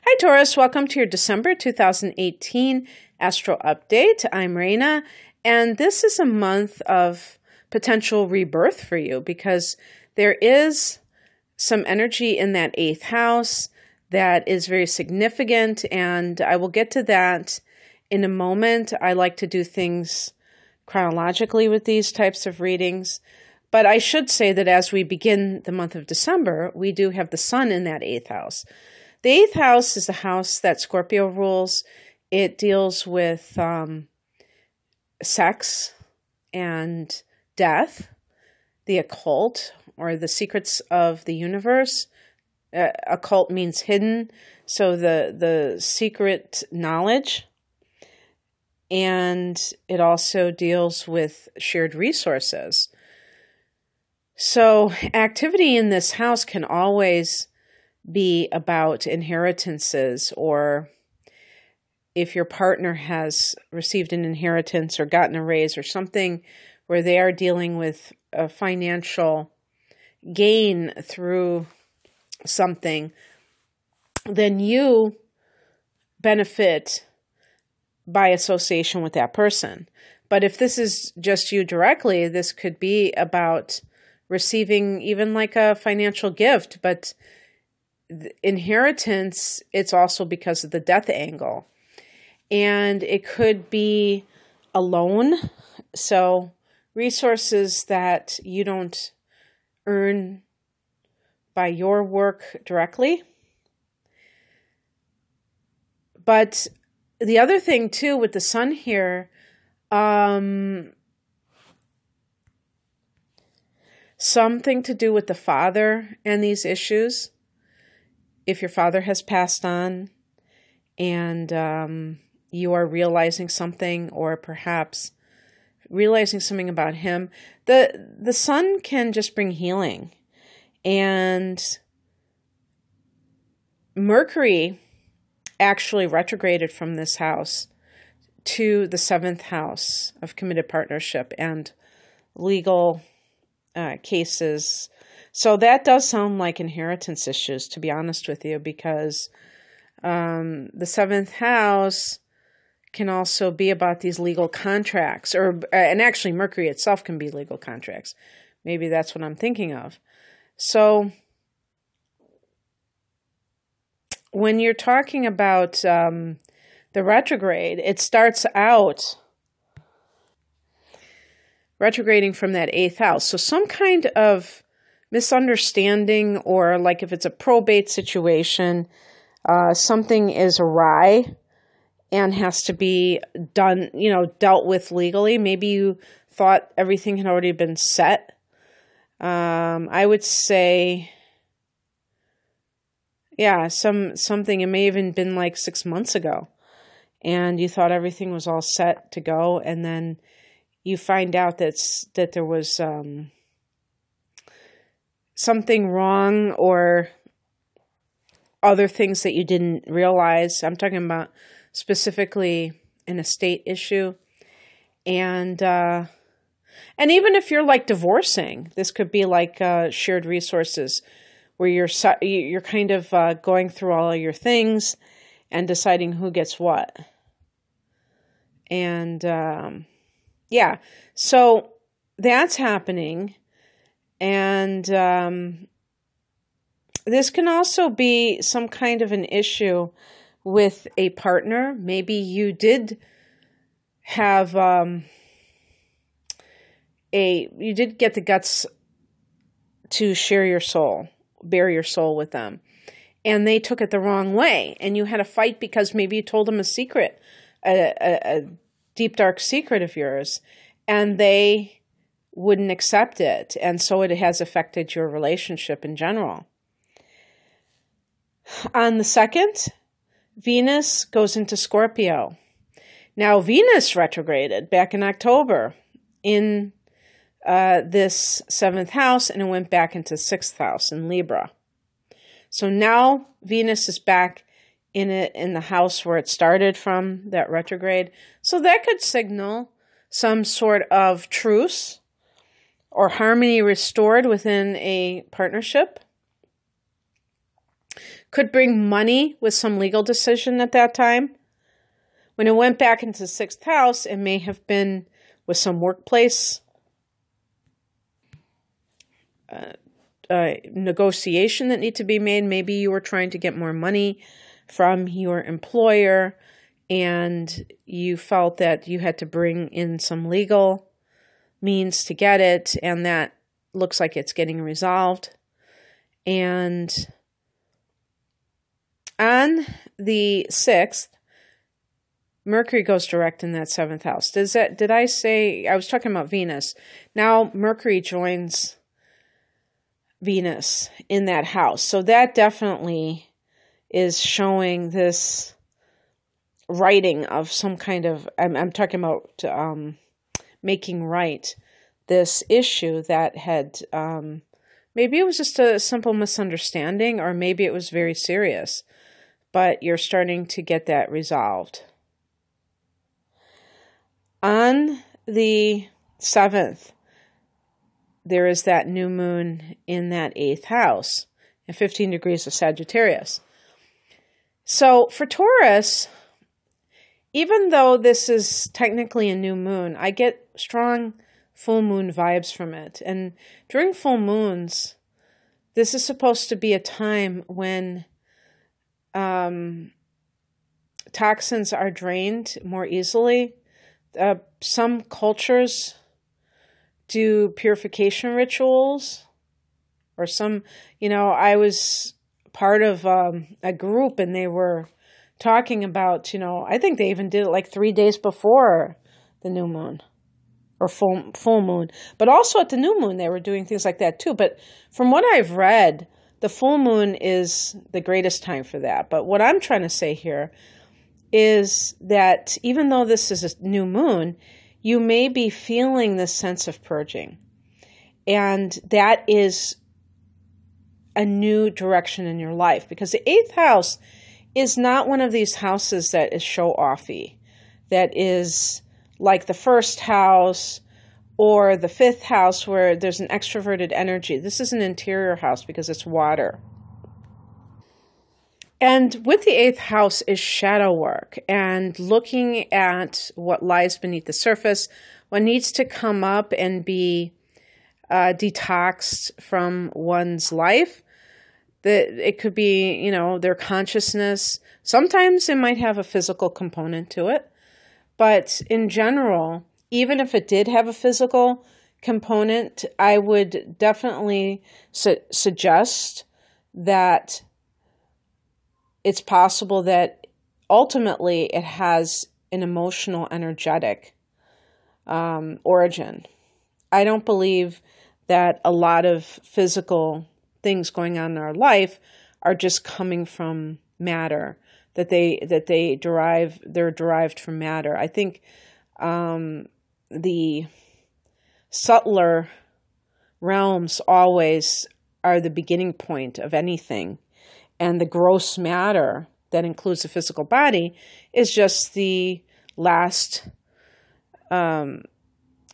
Hi, Taurus. Welcome to your December 2018 Astro Update. I'm Raina, and this is a month of potential rebirth for you because there is some energy in that 8th house that is very significant, and I will get to that in a moment. I like to do things chronologically with these types of readings, but I should say that as we begin the month of December, we do have the sun in that 8th house. The 8th house is the house that Scorpio rules. It deals with sex and death, the occult, or the secrets of the universe. Occult means hidden, so the secret knowledge. And it also deals with shared resources. So activity in this house can always be about inheritances, or if your partner has received an inheritance or gotten a raise or something where they are dealing with a financial gain through something, then you benefit by association with that person. But if this is just you directly, this could be about receiving even like a financial gift, but inheritance, it's also because of the death angle. And it could be a loan, so resources that you don't earn by your work directly. But the other thing too with the sun here, something to do with the father and these issues. If your father has passed on and you are realizing something, or perhaps realizing something about him, the sun can just bring healing. And Mercury actually retrograded from this house to the 7th house of committed partnership and legal cases. So that does sound like inheritance issues, to be honest with you, because the 7th house can also be about these legal contracts, and actually Mercury itself can be legal contracts. Maybe that's what I'm thinking of. So when you're talking about the retrograde, it starts out retrograding from that 8th house. So some kind of misunderstanding, or like if it's a probate situation, something is awry and has to be done, dealt with legally. Maybe you thought everything had already been set. I would say, yeah, something, it may have even been like 6 months ago, and you thought everything was all set to go, and then you find out that there was something wrong, or other things that you didn't realize. I'm talking about specifically an estate issue. And even if you're like divorcing, this could be like shared resources, where you're kind of going through all of your things and deciding who gets what. And yeah, so that's happening. And this can also be some kind of an issue with a partner. Maybe you did have you did get the guts to share your soul, bare your soul with them, and they took it the wrong way, and you had a fight because maybe you told them a secret, a deep dark secret of yours, and they wouldn't accept it, and so it has affected your relationship in general. On the 2nd, Venus goes into Scorpio. Now, Venus retrograded back in October in this 7th house, and it went back into 6th house in Libra. So now Venus is back in the house where it started from, that retrograde. So that could signal some sort of truce or harmony restored within a partnership. Could bring money with some legal decision at that time. When it went back into the 6th house, it may have been with some workplace negotiation that need to be made. Maybe you were trying to get more money from your employer and you felt that you had to bring in some legal means to get it, and that looks like it's getting resolved. And on the 6th, Mercury goes direct in that 7th house. Did I say, I was talking about Venus. Now Mercury joins Venus in that house. So that definitely is showing this writing of some kind of, I'm talking about making right this issue that had, maybe it was just a simple misunderstanding, or maybe it was very serious, but you're starting to get that resolved. On the 7th, there is that new moon in that 8th house and 15 degrees of Sagittarius. So for Taurus, even though this is technically a new moon, I get strong full moon vibes from it. And during full moons, this is supposed to be a time when toxins are drained more easily. Some cultures do purification rituals, or some, I was part of a group and they were talking about, I think they even did it like 3 days before the new moon or full moon, but also at the new moon, they were doing things like that too. But from what I've read, the full moon is the greatest time for that. But what I'm trying to say here is that even though this is a new moon, you may be feeling this sense of purging. And that is a new direction in your life, because the 8th house is not one of these houses that is show-offy, that is like the 1st house or the 5th house where there's an extroverted energy. This is an interior house because it's water. And with the 8th house is shadow work and looking at what lies beneath the surface, what needs to come up and be detoxed from one's life. That it could be, their consciousness. Sometimes it might have a physical component to it. But in general, even if it did have a physical component, I would definitely suggest that it's possible that ultimately it has an emotional, energetic origin. I don't believe that a lot of physical things going on in our life are just coming from matter, they're derived from matter. I think the subtler realms always are the beginning point of anything. And the gross matter that includes the physical body is just the last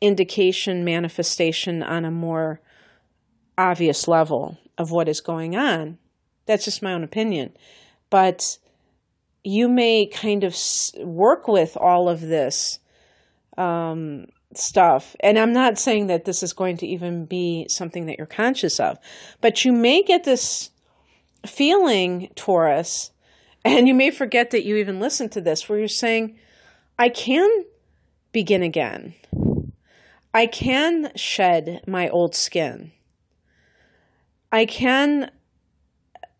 indication, manifestation on a more obvious level of what is going on. That's just my own opinion. But you may kind of work with all of this stuff. And I'm not saying that this is going to even be something that you're conscious of. But you may get this feeling, Taurus, and you may forget that you even listened to this, where you're saying, I can begin again. I can shed my old skin. I can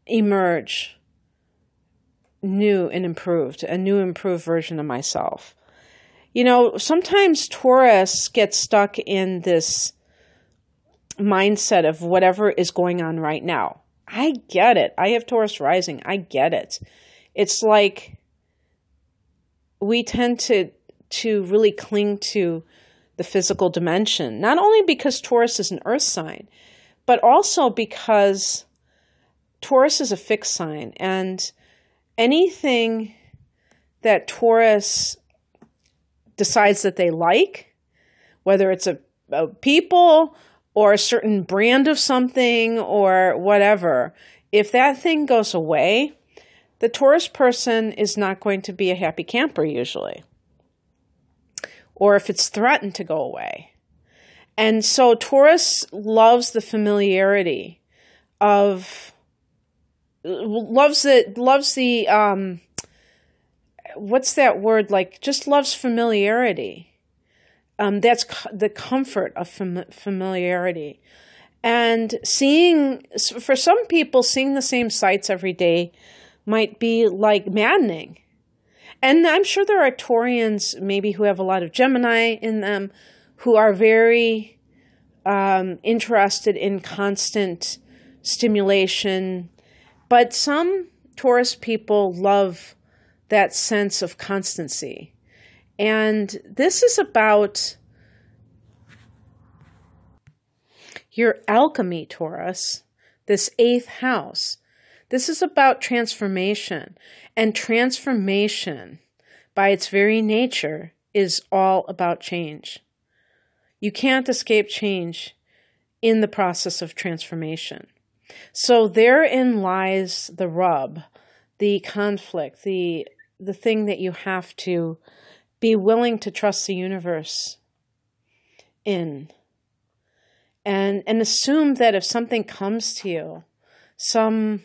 emerge new and improved, a new improved version of myself. Sometimes Taurus gets stuck in this mindset of whatever is going on right now. I get it. I have Taurus rising. I get it. It's like we tend to really cling to the physical dimension, not only because Taurus is an earth sign, but also because Taurus is a fixed sign, and anything that Taurus decides that they like, whether it's a people or a certain brand of something or whatever, if that thing goes away, the Taurus person is not going to be a happy camper usually. Or if it's threatened to go away. And so Taurus loves the familiarity of, loves the, what's that word? Like, just loves familiarity. That's the comfort of familiarity. And for some people, seeing the same sights every day might be like maddening. And I'm sure there are Taurians maybe who have a lot of Gemini in them who are very interested in constant stimulation. But some Taurus people love that sense of constancy. And this is about your alchemy, Taurus, this 8th house. This is about transformation. And transformation, by its very nature, is all about change. You can't escape change in the process of transformation. So therein lies the rub, the conflict, the thing that you have to be willing to trust the universe in. And assume that if something comes to you, some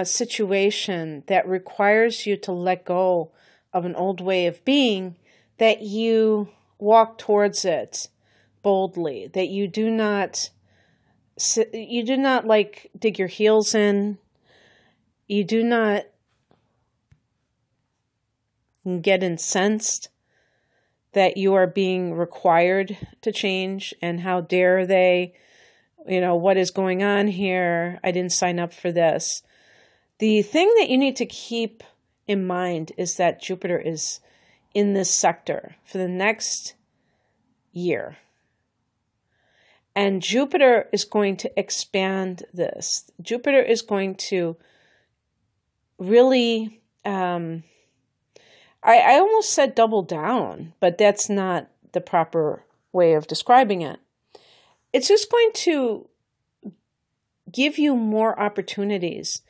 situation that requires you to let go of an old way of being, that you walk towards it boldly, that you do not like dig your heels in, you do not get incensed that you are being required to change, and how dare they, what is going on here? I didn't sign up for this. The thing that you need to keep in mind is that Jupiter is in this sector for the next year. And Jupiter is going to expand this. Jupiter is going to really, I almost said double down, but that's not the proper way of describing it. It's just going to give you more opportunities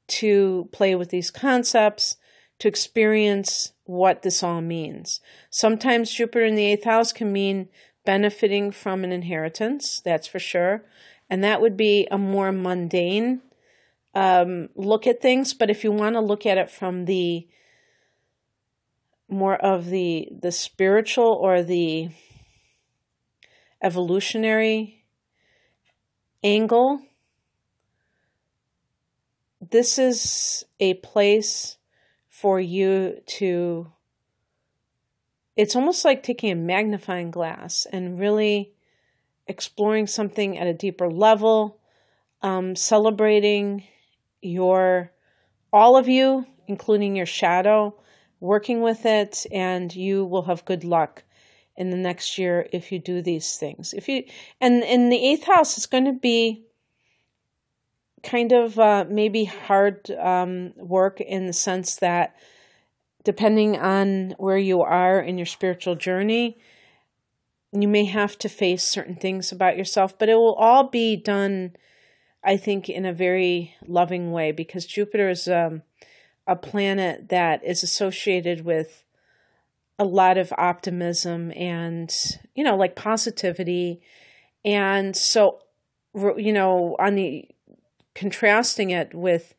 to play with these concepts, to experience what this all means. Sometimes Jupiter in the 8th house can mean benefiting from an inheritance, that's for sure. And that would be a more mundane look at things. But if you want to look at it from the more of the spiritual or the evolutionary angle, this is a place for you to, it's almost like taking a magnifying glass and really exploring something at a deeper level, celebrating all of you, including your shadow, working with it, and you will have good luck in the next year if you do these things. And in the 8th house, it's going to be kind of maybe hard work, in the sense that depending on where you are in your spiritual journey, you may have to face certain things about yourself, but it will all be done, I think, in a very loving way, because Jupiter is a planet that is associated with a lot of optimism and, like positivity. And so, contrasting it with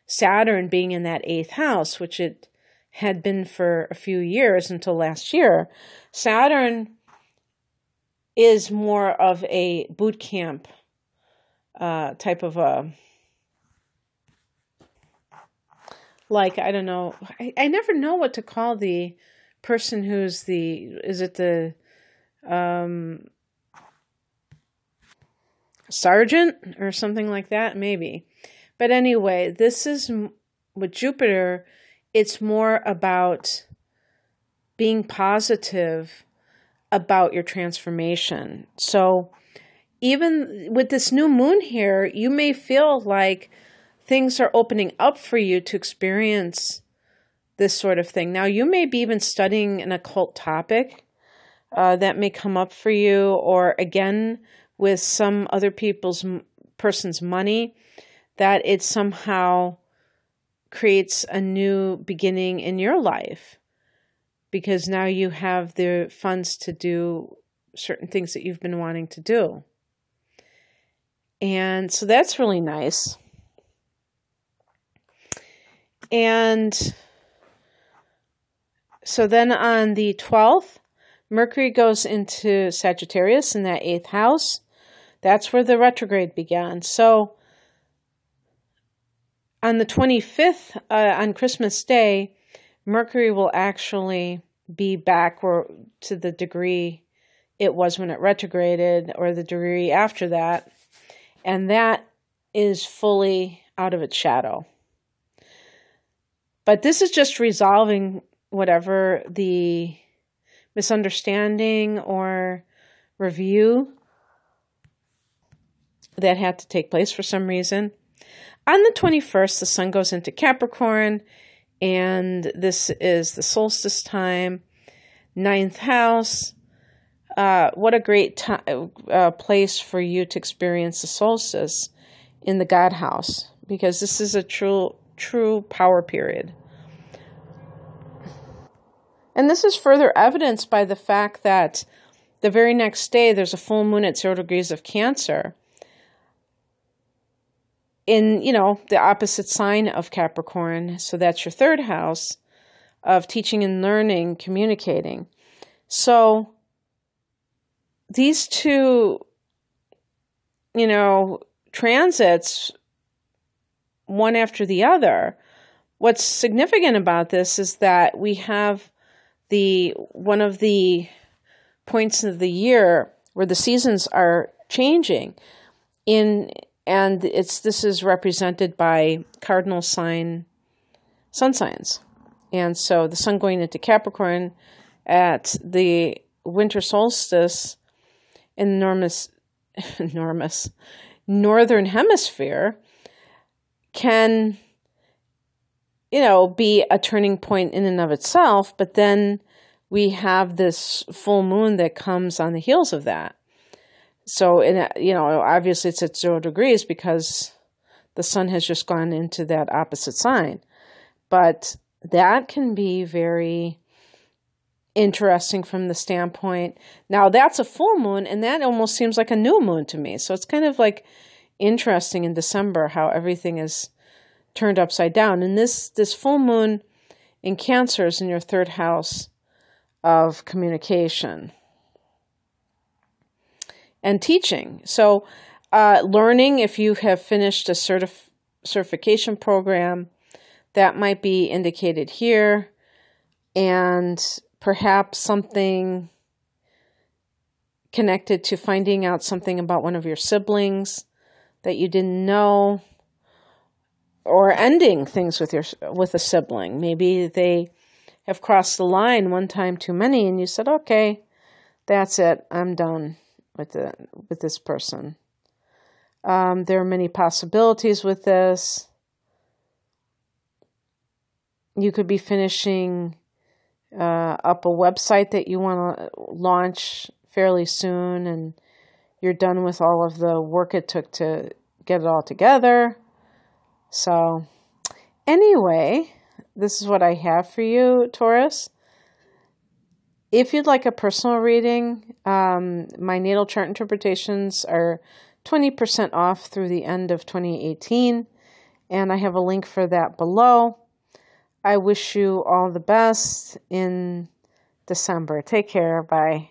Saturn being in that 8th house, which it had been for a few years until last year, Saturn is more of a boot camp type of I don't know. I never know what to call the person who's is it the sergeant or something like that? Maybe. But anyway, this is with Jupiter, it's more about being positive about your transformation. So even with this new moon here, you may feel like things are opening up for you to experience this sort of thing. Now, you may be even studying an occult topic that may come up for you, or again, with some other person's money, that it somehow creates a new beginning in your life, because now you have the funds to do certain things that you've been wanting to do. And so that's really nice. And so then on the 12th, Mercury goes into Sagittarius in that 8th house. That's where the retrograde began. So on the 25th, on Christmas Day, Mercury will actually be back to the degree it was when it retrograded, or the degree after that. And that is fully out of its shadow. But this is just resolving whatever the misunderstanding or review that had to take place for some reason. On the 21st, the sun goes into Capricorn, and this is the solstice time, 9th house. What a great place for you to experience the solstice in the God house, because this is a true power period. And this is further evidenced by the fact that the very next day there's a full moon at 0 degrees of Cancer in, the opposite sign of Capricorn. So that's your 3rd house of teaching and learning, communicating. So these two, transits, one after the other, what's significant about this is that we have one of the points of the year where the seasons are changing and this is represented by cardinal sun signs. And so the sun going into Capricorn at the winter solstice in enormous northern hemisphere can, be a turning point in and of itself, but then we have this full moon that comes on the heels of that. So, obviously it's at 0 degrees because the sun has just gone into that opposite sign. But that can be very interesting from the standpoint. Now, that's a full moon, and that almost seems like a new moon to me. So it's kind of like interesting in December how everything is turned upside down. And this full moon in Cancer is in your 3rd house of communication and teaching. So learning, if you have finished a certification program, that might be indicated here. And perhaps something connected to finding out something about one of your siblings that you didn't know, or ending things with a sibling. Maybe they have crossed the line one time too many, and you said, "Okay, that's it. I'm done with this person." There are many possibilities with this. You could be finishing up a website that you want to launch fairly soon, and you're done with all of the work it took to get it all together. So anyway, this is what I have for you, Taurus. If you'd like a personal reading, my natal chart interpretations are 20% off through the end of 2018, and I have a link for that below. I wish you all the best in December. Take care. Bye.